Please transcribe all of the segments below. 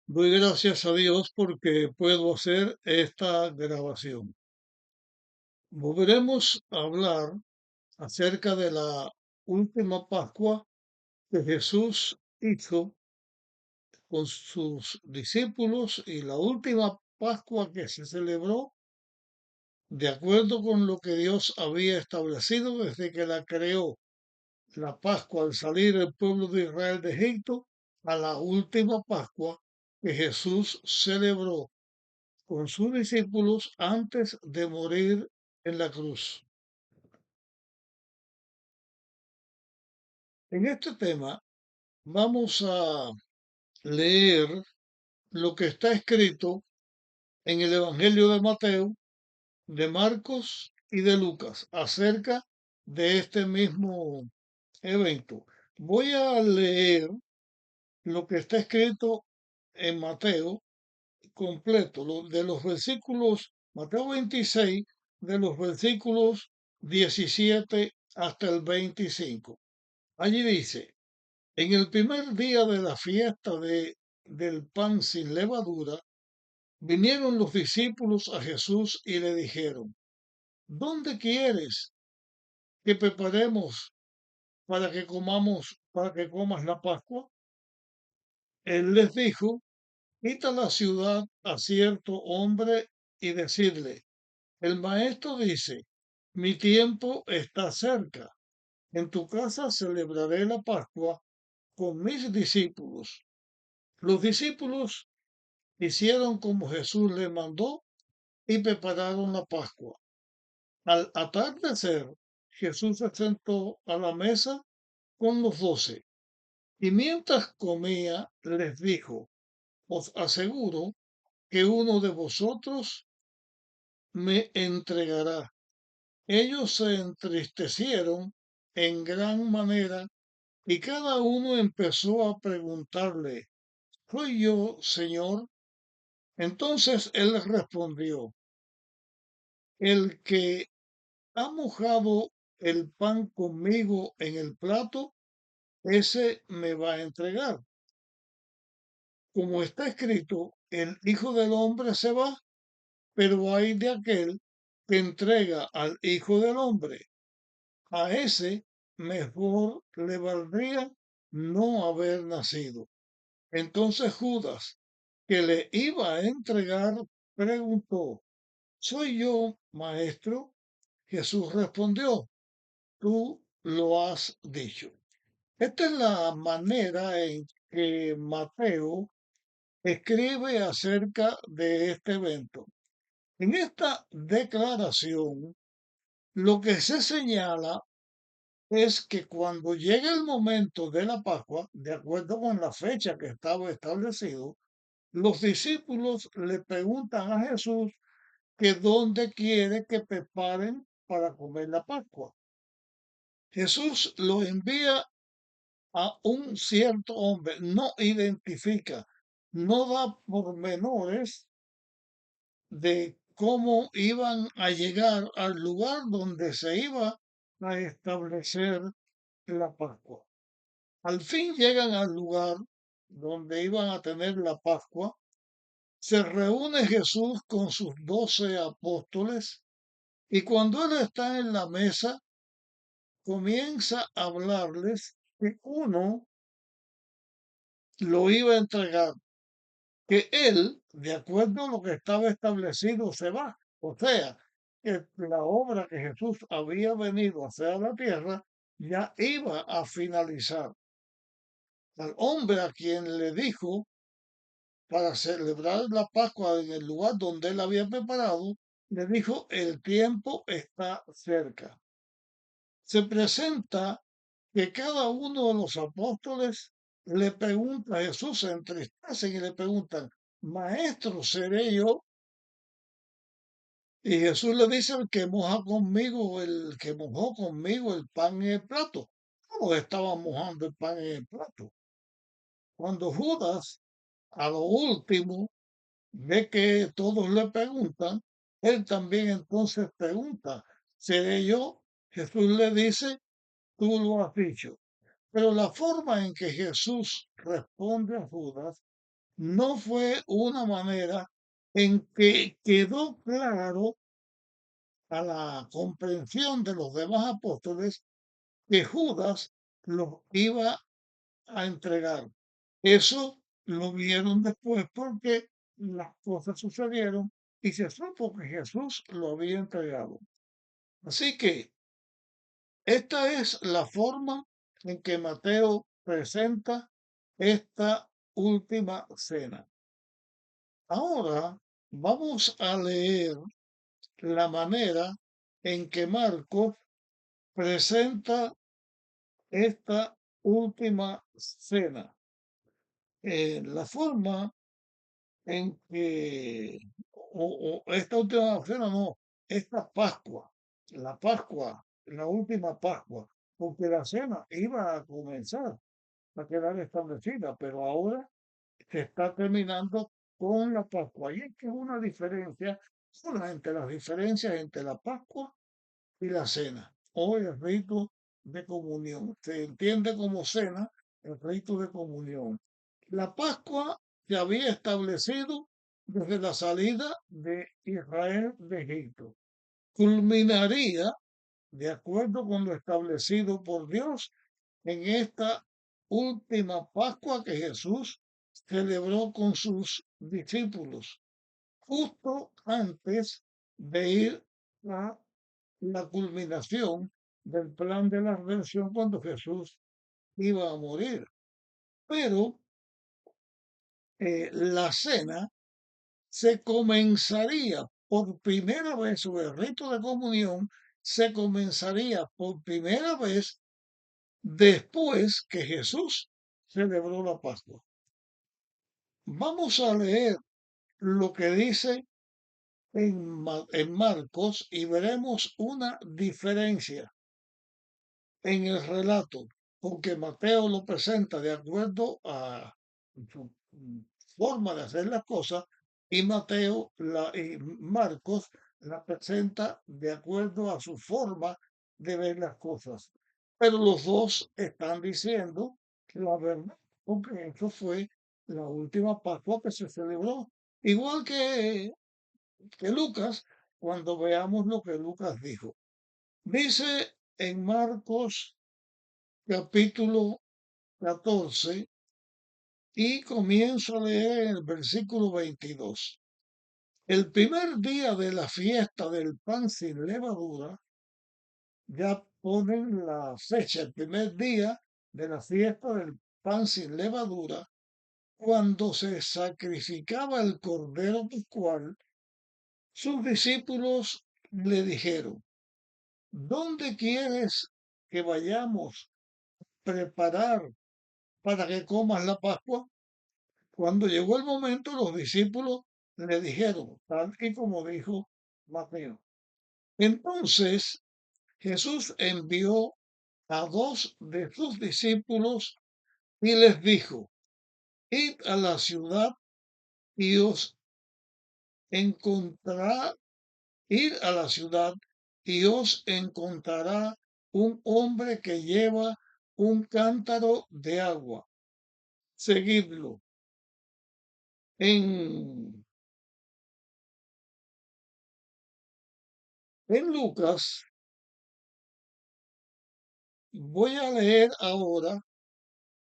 Doy gracias a Dios porque puedo hacer esta grabación. Volveremos a hablar acerca de la última Pascua que Jesús hizo con sus discípulos y la última Pascua que se celebró de acuerdo con lo que Dios había establecido desde que la creó, la Pascua al salir el pueblo de Israel de Egipto, a la última Pascua que Jesús celebró con sus discípulos antes de morir en la cruz. En este tema vamos a leer lo que está escrito en el Evangelio de Mateo, de Marcos y de Lucas acerca de este mismo evento. Voy a leer lo que está escrito en Mateo completo, de los versículos, Mateo 26, de los versículos 17 hasta el 25. Allí dice, en el primer día de la fiesta del pan sin levadura, vinieron los discípulos a Jesús y le dijeron, ¿dónde quieres que preparemos para que comas la Pascua? Él les dijo, quita la ciudad a cierto hombre y decirle, el maestro dice, mi tiempo está cerca. En tu casa celebraré la Pascua con mis discípulos. Los discípulos hicieron como Jesús les mandó y prepararon la Pascua. Al atardecer, Jesús se sentó a la mesa con los 12 y mientras comía les dijo, os aseguro que uno de vosotros me entregará. Ellos se entristecieron en gran manera y cada uno empezó a preguntarle, ¿soy yo, Señor? Entonces él respondió, el que ha mojado el pan conmigo en el plato, ese me va a entregar. Como está escrito, el Hijo del Hombre se va, pero hay de aquel que entrega al Hijo del Hombre. A ese mejor le valdría no haber nacido. Entonces Judas, que le iba a entregar, preguntó, ¿soy yo, maestro? Jesús respondió, tú lo has dicho. Esta es la manera en que Mateo escribe acerca de este evento. En esta declaración, lo que se señala es que cuando llega el momento de la Pascua, de acuerdo con la fecha que estaba establecido, los discípulos le preguntan a Jesús que dónde quiere que preparen para comer la Pascua. Jesús lo envía a un cierto hombre, no identifica, no da pormenores de cómo iban a llegar al lugar donde se iba a establecer la Pascua. Al fin llegan al lugar donde iban a tener la Pascua. Se reúne Jesús con sus 12 apóstoles y cuando él está en la mesa, comienza a hablarles que uno lo iba a entregar, que él, de acuerdo a lo que estaba establecido, se va. O sea, que la obra que Jesús había venido a hacer a la tierra ya iba a finalizar. Al hombre a quien le dijo para celebrar la Pascua en el lugar donde él había preparado, le dijo, el tiempo está cerca. Se presenta que cada uno de los apóstoles le pregunta a Jesús, se entristecen y le preguntan, Maestro, ¿seré yo? Y Jesús le dice, el que mojó conmigo el pan en el plato. ¿Cómo estaba mojando el pan en el plato? Cuando Judas, a lo último, ve que todos le preguntan, él también entonces pregunta, ¿seré yo? Jesús le dice, tú lo has dicho. Pero la forma en que Jesús responde a Judas no fue una manera en que quedó claro a la comprensión de los demás apóstoles que Judas los iba a entregar. Eso lo vieron después porque las cosas sucedieron y se supo que Jesús lo había entregado. Así que esta es la forma en que Mateo presenta esta última cena. Ahora vamos a leer la manera en que Marcos presenta esta última cena. La forma en que, o esta última cena no, esta Pascua, la Pascua, la última Pascua, porque la cena iba a comenzar a quedar establecida, pero ahora se está terminando con la Pascua. Y es que es una diferencia, una entre las diferencias entre la Pascua y la cena, o el rito de comunión. Se entiende como cena el rito de comunión. La Pascua se había establecido desde la salida de Israel de Egipto. Culminaría, de acuerdo con lo establecido por Dios, en esta última Pascua que Jesús celebró con sus discípulos, justo antes de ir a la culminación del plan de la redención cuando Jesús iba a morir. Pero la cena se comenzaría por primera vez, o el rito de comunión se comenzaría por primera vez después que Jesús celebró la Pascua. Vamos a leer lo que dice en Marcos y veremos una diferencia en el relato, porque Mateo lo presenta de acuerdo a su forma de hacer las cosas y y Marcos la presenta de acuerdo a su forma de ver las cosas. Pero los dos están diciendo la verdad, porque eso fue la última Pascua que se celebró. Igual que Lucas, cuando veamos lo que Lucas dijo. Dice en Marcos capítulo 14 y comienzo a leer en el versículo 22. El primer día de la fiesta del pan sin levadura, ya ponen la fecha, el primer día de la fiesta del pan sin levadura, cuando se sacrificaba el cordero pascual, sus discípulos le dijeron, ¿dónde quieres que vayamos a preparar para que comas la Pascua? Cuando llegó el momento, los discípulos le dijeron, tal y como dijo Mateo. Entonces Jesús envió a dos de sus discípulos y les dijo, id a la ciudad y os encontrará, id a la ciudad y os encontrará un hombre que lleva un cántaro de agua. Seguidlo. En, en Lucas voy a leer ahora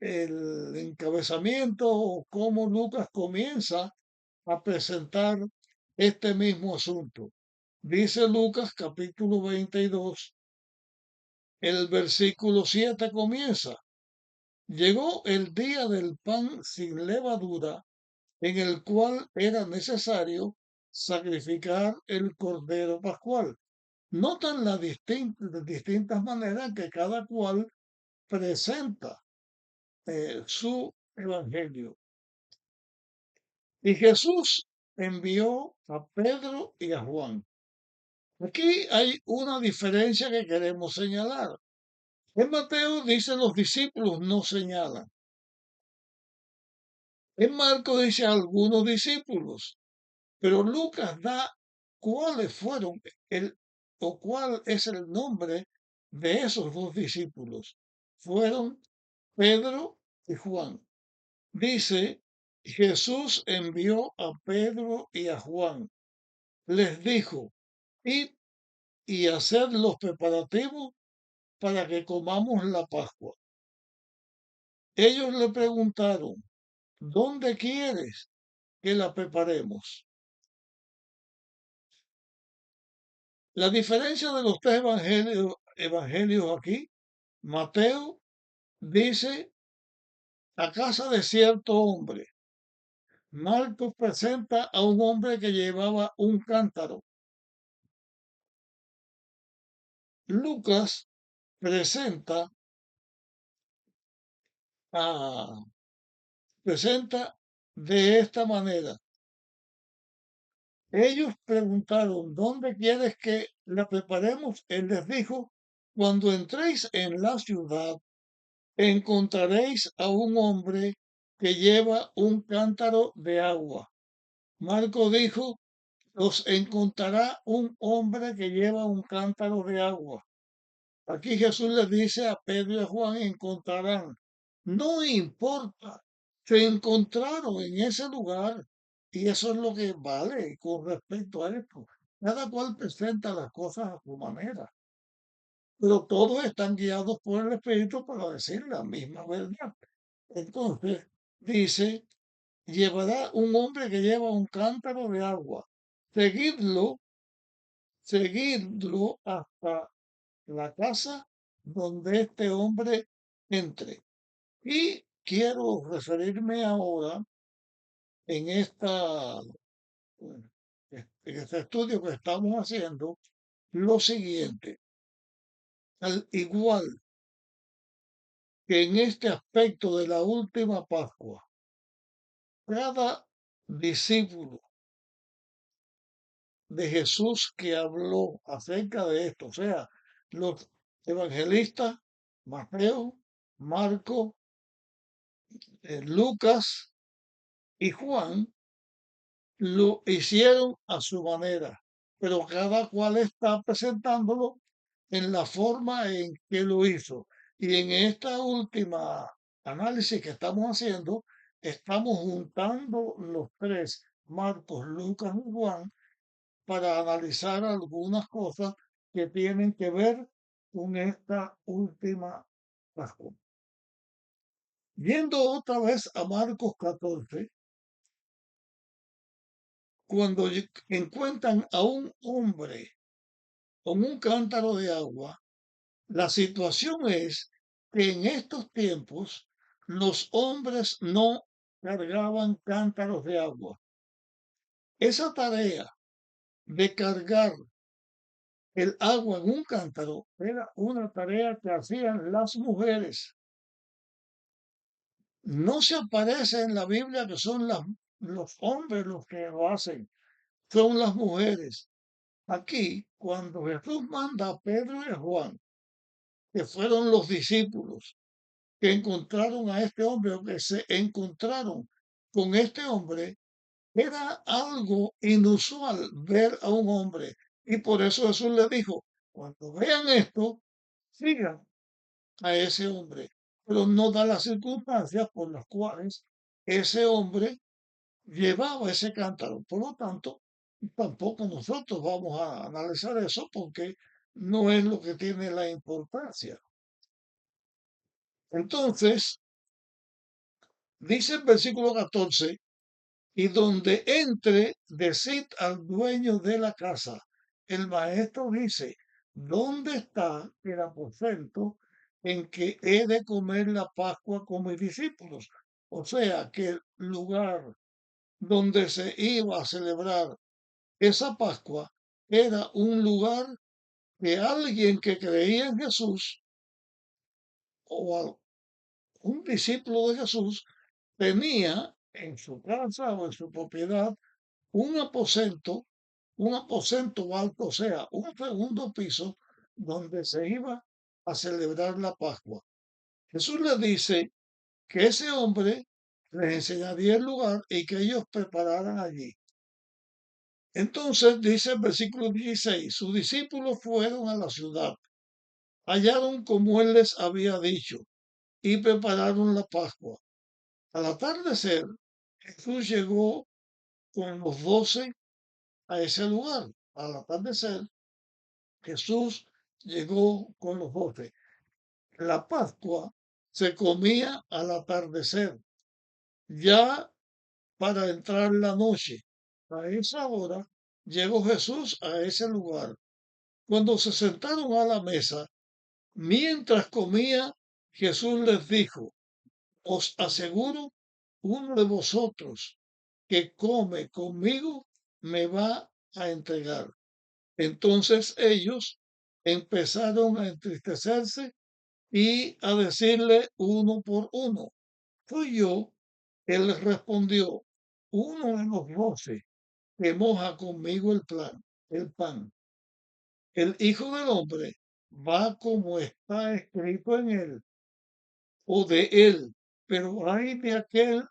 el encabezamiento o cómo Lucas comienza a presentar este mismo asunto. Dice Lucas capítulo 22, el versículo 7 comienza. Llegó el día del pan sin levadura, en el cual era necesario sacrificar el cordero pascual. Notan las distintas maneras que cada cual presenta su evangelio. Y Jesús envió a Pedro y a Juan. Aquí hay una diferencia que queremos señalar. En Mateo dice los discípulos no señalan. En Marcos dice algunos discípulos. Pero Lucas da cuáles fueron el o cuál es el nombre de esos dos discípulos. Fueron Pedro y Juan. Dice Jesús envió a Pedro y a Juan. Les dijo, id y haced los preparativos para que comamos la Pascua. Ellos le preguntaron, ¿dónde quieres que la preparemos? La diferencia de los tres evangelios aquí, Mateo dice a casa de cierto hombre. Marcos presenta a un hombre que llevaba un cántaro. Lucas presenta a, presenta de esta manera. Ellos preguntaron, ¿dónde quieres que la preparemos? Él les dijo, cuando entréis en la ciudad, encontraréis a un hombre que lleva un cántaro de agua. Marco dijo, os encontrará un hombre que lleva un cántaro de agua. Aquí Jesús les dice a Pedro y a Juan, encontrarán. No importa, se encontraron en ese lugar y eso es lo que vale con respecto a esto. Cada cual presenta las cosas a su manera, pero todos están guiados por el Espíritu para decir la misma verdad. Entonces, dice, llevará un hombre que lleva un cántaro de agua. Seguidlo, seguidlo hasta la casa donde este hombre entre. Y quiero referirme ahora en en este estudio que estamos haciendo lo siguiente. Al igual que en este aspecto de la última Pascua, cada discípulo de Jesús que habló acerca de esto, o sea, los evangelistas, Mateo, Marco, Lucas y Juan, lo hicieron a su manera, pero cada cual está presentándolo en la forma en que lo hizo. Y en esta última análisis que estamos haciendo, estamos juntando los tres, Marcos, Lucas y Juan, para analizar algunas cosas que tienen que ver con esta última Pascua. Yendo otra vez a Marcos 14, cuando encuentran a un hombre con un cántaro de agua, la situación es que en estos tiempos los hombres no cargaban cántaros de agua. Esa tarea de cargar el agua en un cántaro era una tarea que hacían las mujeres. No se aparece en la Biblia que son los hombres los que lo hacen, son las mujeres. Aquí, cuando Jesús manda a Pedro y a Juan, que fueron los discípulos que encontraron a este hombre o que se encontraron con este hombre, era algo inusual ver a un hombre. Y por eso Jesús le dijo, cuando vean esto, sigan a ese hombre. Pero no da las circunstancias por las cuales ese hombre llevaba ese cántaro. Por lo tanto, tampoco nosotros vamos a analizar eso porque no es lo que tiene la importancia. Entonces, dice el versículo 14, y donde entre, decid al dueño de la casa. El maestro dice, ¿dónde está el aposento en que he de comer la Pascua con mis discípulos? O sea, que el lugar donde se iba a celebrar esa Pascua era un lugar que alguien que creía en Jesús o un discípulo de Jesús tenía en su casa o en su propiedad un aposento alto, o sea, un segundo piso donde se iba a celebrar la Pascua. Jesús le dice que ese hombre les enseñaría el lugar y que ellos prepararan allí. Entonces dice el versículo 16, sus discípulos fueron a la ciudad, hallaron como él les había dicho y prepararon la Pascua. Al atardecer, Jesús llegó con los 12 a ese lugar. Al atardecer, Jesús llegó con los 12. La Pascua se comía al atardecer, ya para entrar la noche. A esa hora llegó Jesús a ese lugar. Cuando se sentaron a la mesa, mientras comía, Jesús les dijo, os aseguro, uno de vosotros que come conmigo me va a entregar. Entonces ellos empezaron a entristecerse y a decirle uno por uno, soy yo. Él les respondió, uno de los 12 que moja conmigo el pan. El Hijo del Hombre va como está escrito en él o de él, pero hay de aquel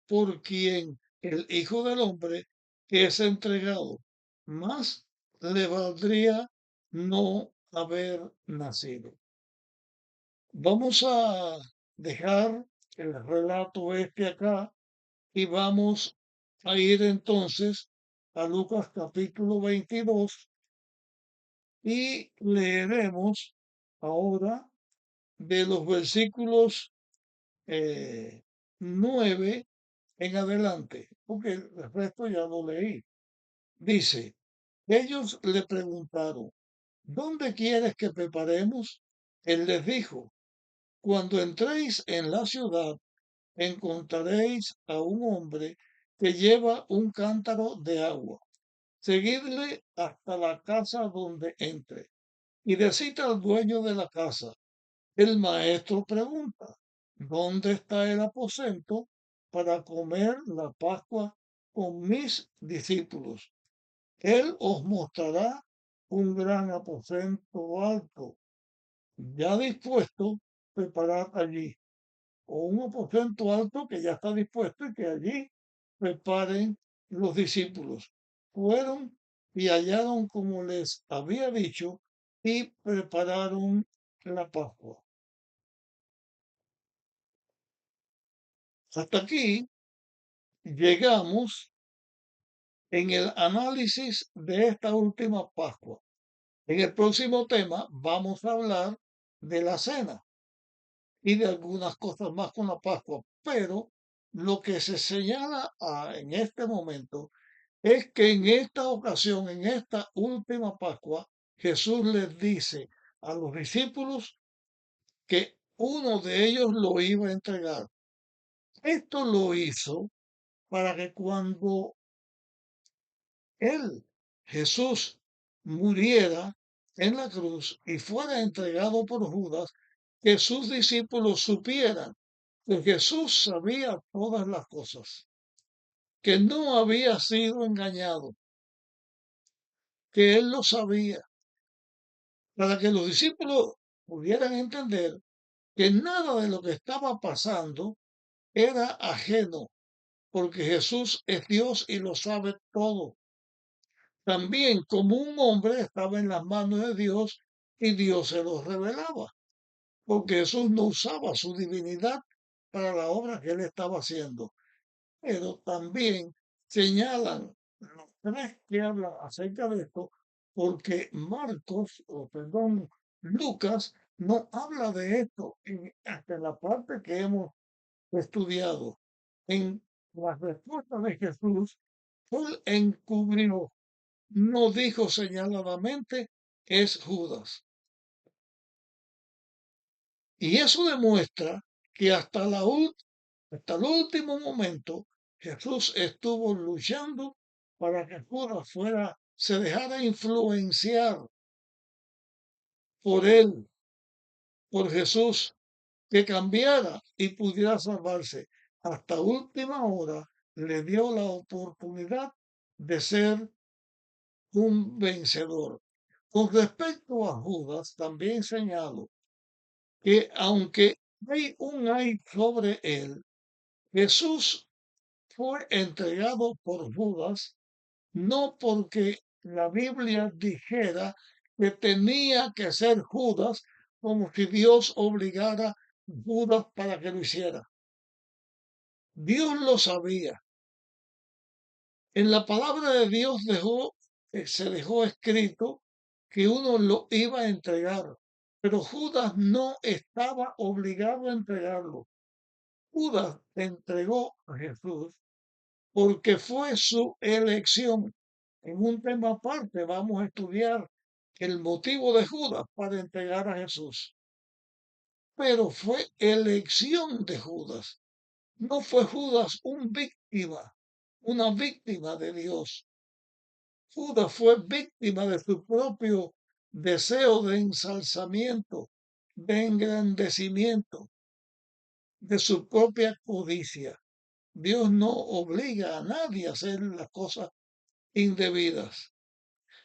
por quien el Hijo del Hombre es entregado. Más le valdría no haber nacido. Vamos a dejar el relato acá y vamos a ir entonces a Lucas capítulo 22 y leeremos ahora de los versículos 9 en adelante, porque el resto ya lo leí. Dice, ellos le preguntaron, ¿dónde quieres que preparemos? Él les dijo, cuando entréis en la ciudad, encontraréis a un hombre que lleva un cántaro de agua. Seguidle hasta la casa donde entre y decid al dueño de la casa. El maestro pregunta, ¿dónde está el aposento para comer la Pascua con mis discípulos? Él os mostrará un gran aposento alto, ya dispuesto, preparad allí, o un aposento alto que ya está dispuesto y que allí preparen los discípulos. Fueron y hallaron como les había dicho y prepararon la Pascua. Hasta aquí llegamos en el análisis de esta última Pascua. En el próximo tema vamos a hablar de la cena y de algunas cosas más con la Pascua, pero lo que se señala en este momento es que en esta ocasión, en esta última Pascua, Jesús les dice a los discípulos que uno de ellos lo iba a entregar. Esto lo hizo para que cuando él, Jesús, muriera en la cruz y fuera entregado por Judas, que sus discípulos supieran que Jesús sabía todas las cosas, que no había sido engañado, que él lo sabía, para que los discípulos pudieran entender que nada de lo que estaba pasando era ajeno, porque Jesús es Dios y lo sabe todo. También como un hombre estaba en las manos de Dios y Dios se los revelaba, porque Jesús no usaba su divinidad para la obra que él estaba haciendo. Pero también señalan los tres que hablan acerca de esto, porque Marcos, o perdón, Lucas no habla de esto hasta en la parte que hemos estudiado. En las respuestas de Jesús, él encubrió, no dijo señaladamente, es Judas. Y eso demuestra que hasta el último momento Jesús estuvo luchando para que Judas se dejara influenciar por él, por Jesús, que cambiara y pudiera salvarse. Hasta última hora le dio la oportunidad de ser un vencedor. Con respecto a Judas, también señalo que aunque hay un hay sobre él, Jesús fue entregado por Judas no porque la Biblia dijera que tenía que ser Judas como si Dios obligara a Judas para que lo hiciera. Dios lo sabía. En la palabra de Dios se dejó escrito que uno lo iba a entregar, pero Judas no estaba obligado a entregarlo. Judas entregó a Jesús porque fue su elección. En un tema aparte vamos a estudiar el motivo de Judas para entregar a Jesús. Pero fue elección de Judas. No fue Judas una víctima de Dios. Judas fue víctima de su propio deseo de ensalzamiento, de engrandecimiento, de su propia codicia. Dios no obliga a nadie a hacer las cosas indebidas.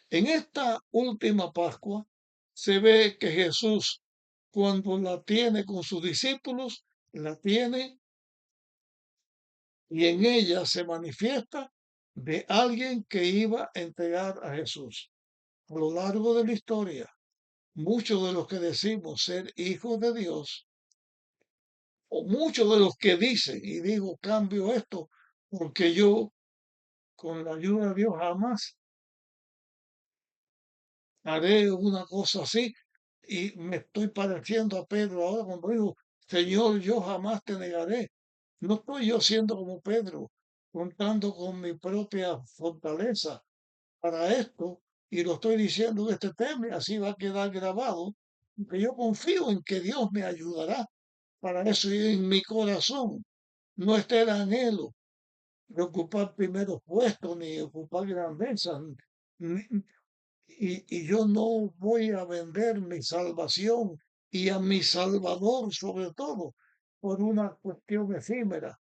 En esta última Pascua se ve que Jesús, cuando la tiene con sus discípulos, la tiene y en ella se manifiesta de alguien que iba a entregar a Jesús. A lo largo de la historia, muchos de los que decimos ser hijos de Dios, o muchos de los que dicen, y digo, cambio esto, porque yo, con la ayuda de Dios, jamás haré una cosa así, y me estoy pareciendo a Pedro ahora cuando digo, Señor, yo jamás te negaré. No estoy yo siendo como Pedro, contando con mi propia fortaleza para esto, y lo estoy diciendo en este tema, y así va a quedar grabado, que yo confío en que Dios me ayudará para eso, y en mi corazón no está el anhelo de ocupar primeros puestos ni ocupar grandezas, y yo no voy a vender mi salvación y a mi Salvador sobre todo por una cuestión efímera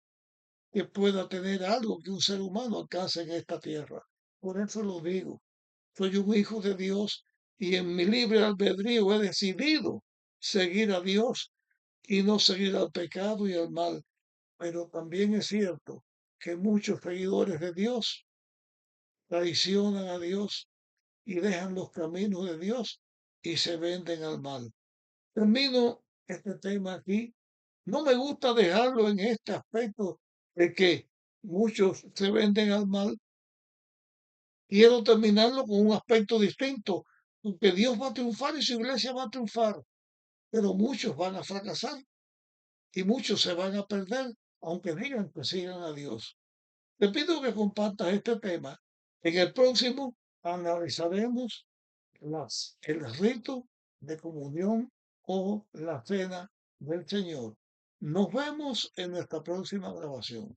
que pueda tener algo que un ser humano alcance en esta tierra. Por eso lo digo. Soy un hijo de Dios y en mi libre albedrío he decidido seguir a Dios y no seguir al pecado y al mal. Pero también es cierto que muchos seguidores de Dios traicionan a Dios y dejan los caminos de Dios y se venden al mal. Termino este tema aquí. No me gusta dejarlo en este aspecto de que muchos se venden al mal. Quiero terminarlo con un aspecto distinto, porque Dios va a triunfar y su iglesia va a triunfar, pero muchos van a fracasar y muchos se van a perder, aunque digan que sigan a Dios. Te pido que compartas este tema. En el próximo analizaremos el rito de comunión o la cena del Señor. Nos vemos en nuestra próxima grabación.